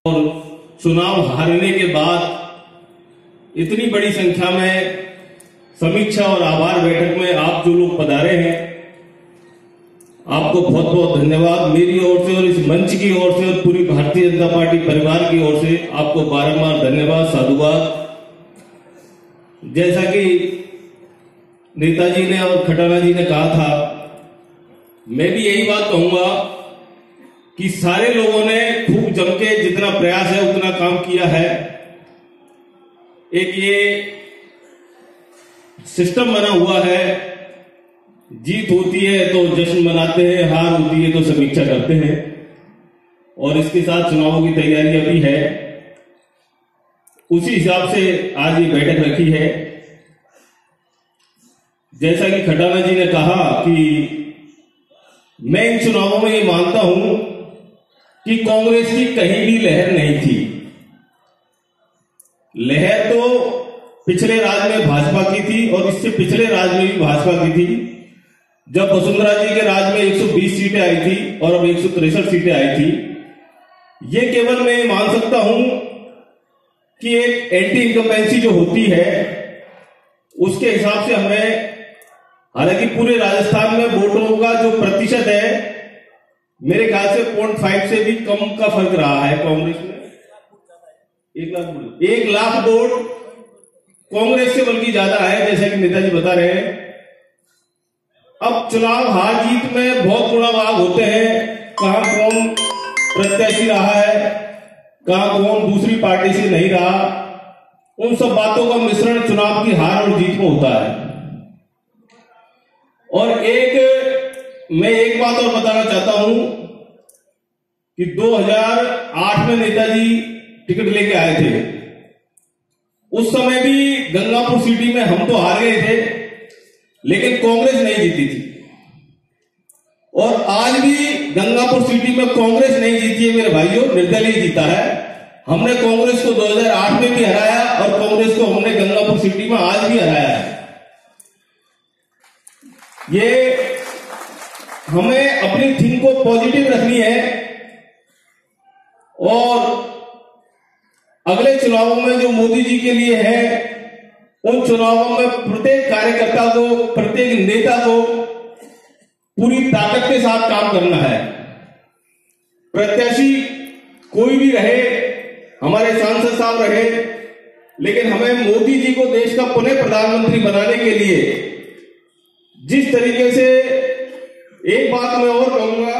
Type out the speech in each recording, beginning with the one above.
और चुनाव हारने के बाद इतनी बड़ी संख्या में समीक्षा और आभार बैठक में आप जो लोग पधारे हैं, आपको बहुत बहुत धन्यवाद। मेरी ओर से और इस मंच की ओर से और पूरी भारतीय जनता पार्टी परिवार की ओर से आपको बारंबार धन्यवाद, साधुवाद। जैसा कि नेताजी ने और खटाना जी ने कहा था, मैं भी यही बात कहूंगा कि सारे लोगों ने खूब जम के जितना प्रयास है उतना काम किया है। एक ये सिस्टम बना हुआ है, जीत होती है तो जश्न मनाते हैं, हार होती है तो समीक्षा करते हैं, और इसके साथ चुनावों की तैयारी अभी है। उसी हिसाब से आज ये बैठक रखी है। जैसा कि खटाना जी ने कहा कि मैं इन चुनावों में ये मानता हूं कि कांग्रेस की कहीं भी लहर नहीं थी। लहर तो पिछले राज में भाजपा की थी और इससे पिछले राज में भी भाजपा की थी। जब वसुंधरा जी के राज में 120 सीटें आई थी और अब 163 सीटें आई थी। ये केवल मैं मान सकता हूं कि एक एंटी इनकम्बेंसी जो होती है उसके हिसाब से हमें, हालांकि पूरे राजस्थान में वोटरों का जो प्रतिशत है मेरे ख्याल से 0.5 से भी कम का फर्क रहा है कांग्रेस में। 1 लाख वोट कांग्रेस से बल्कि ज्यादा है, जैसा कि नेताजी बता रहे हैं। अब चुनाव हार जीत में बहुत गुणा भाग होते हैं, कहां कौन प्रत्याशी रहा है, कहां कौन दूसरी पार्टी से नहीं रहा। उन सब बातों का मिश्रण चुनाव की हार और जीत में होता है। और मैं एक बात और बताना चाहता हूं कि 2008 में नेताजी टिकट लेके आए थे। उस समय भी गंगापुर सिटी में हम तो हार गए थे, लेकिन कांग्रेस नहीं जीती थी। और आज भी गंगापुर सिटी में कांग्रेस नहीं जीती है मेरे भाइयों, निर्दलीय जीता है। हमने कांग्रेस को 2008 में भी हराया और कांग्रेस को हमने गंगापुर सिटी में आज भी हराया है। ये हमें अपनी थिंक को पॉजिटिव रखनी है और अगले चुनावों में जो मोदी जी के लिए है, उन चुनावों में प्रत्येक कार्यकर्ता को, प्रत्येक नेता को पूरी ताकत के साथ काम करना है। प्रत्याशी कोई भी रहे, हमारे सांसद साहब रहे, लेकिन हमें मोदी जी को देश का पुनः प्रधानमंत्री बनाने के लिए जिस तरीके से, एक बात मैं और कहूंगा,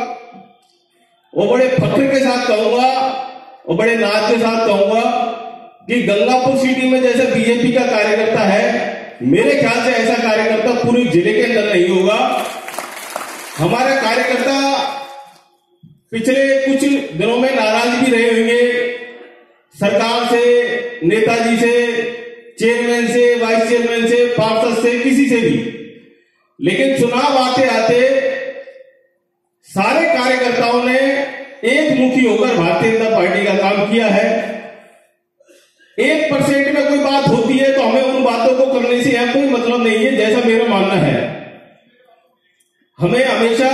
वो बड़े फख्र के साथ कहूंगा और बड़े नाज के साथ कहूंगा कि गंगापुर सिटी में जैसे बीजेपी का कार्यकर्ता है, मेरे ख्याल से ऐसा कार्यकर्ता पूरे जिले के अंदर नहीं होगा। हमारे कार्यकर्ता पिछले कुछ दिनों में नाराज भी रहे होंगे सरकार से, नेताजी से, चेयरमैन से, वाइस चेयरमैन से, पार्षद से, किसी से भी, लेकिन चुनाव आते आते सारे कार्यकर्ताओं ने एक मुखी होकर भारतीय जनता पार्टी का काम किया है। 1% में कोई बात होती है तो हमें उन बातों को करने से यहां कोई मतलब नहीं है, जैसा मेरा मानना है। हमें हमेशा,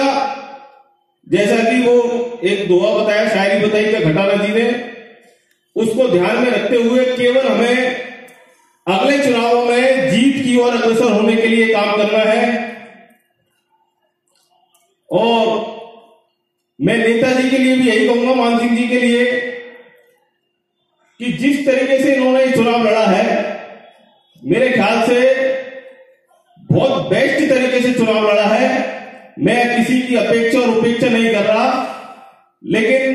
जैसा कि वो एक दोहा बताया, शायरी बताई क्या खटाना जी ने, उसको ध्यान में रखते हुए केवल हमें अगले चुनावों में जीत की ओर अग्रसर होने के लिए काम करना है। और मैं नेताजी के लिए भी यही कहूंगा, मान सिंह जी के लिए, कि जिस तरीके से इन्होंने चुनाव लड़ा है, मेरे ख्याल से बहुत बेस्ट तरीके से चुनाव लड़ा है। मैं किसी की अपेक्षा और उपेक्षा नहीं कर रहा, लेकिन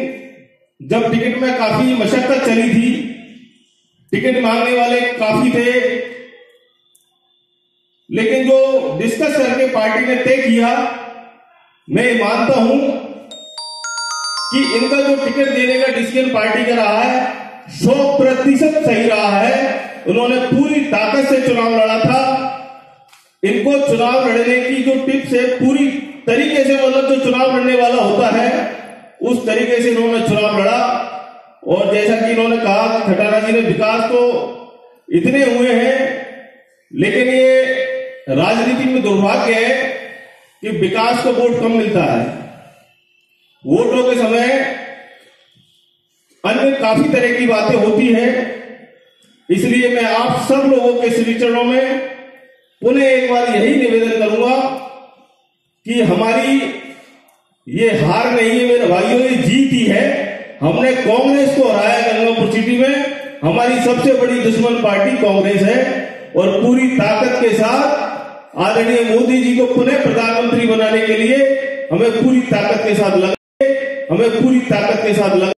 जब टिकट में काफी मशक्कत चली थी, टिकट मांगने वाले काफी थे, लेकिन जो डिस्कस करके पार्टी ने तय किया, मैं मानता हूं कि इनका जो टिकट देने का डिसीजन पार्टी का रहा है 100% सही रहा है। उन्होंने पूरी ताकत से चुनाव लड़ा था। इनको चुनाव लड़ने की जो टिप्स है, पूरी तरीके से, मतलब जो चुनाव लड़ने वाला होता है उस तरीके से इन्होंने चुनाव लड़ा। और जैसा कि इन्होंने कहा, खटाना जी ने, विकास तो इतने हुए हैं, लेकिन ये राजनीति में दुर्भाग्य है कि विकास को वोट कम मिलता है। वोटों के समय अन्य काफी तरह की बातें होती हैं। इसलिए मैं आप सब लोगों के श्री चरणों में पुनः एक बार यही निवेदन करूंगा कि हमारी ये हार नहीं है मेरे भाइयों, ये जीत ही है। हमने कांग्रेस को हराया गंगापुर सिटी में। हमारी सबसे बड़ी दुश्मन पार्टी कांग्रेस है और पूरी ताकत के साथ आदरणीय मोदी जी को पुनः प्रधानमंत्री बनाने के लिए हमें पूरी ताकत के साथ लगे,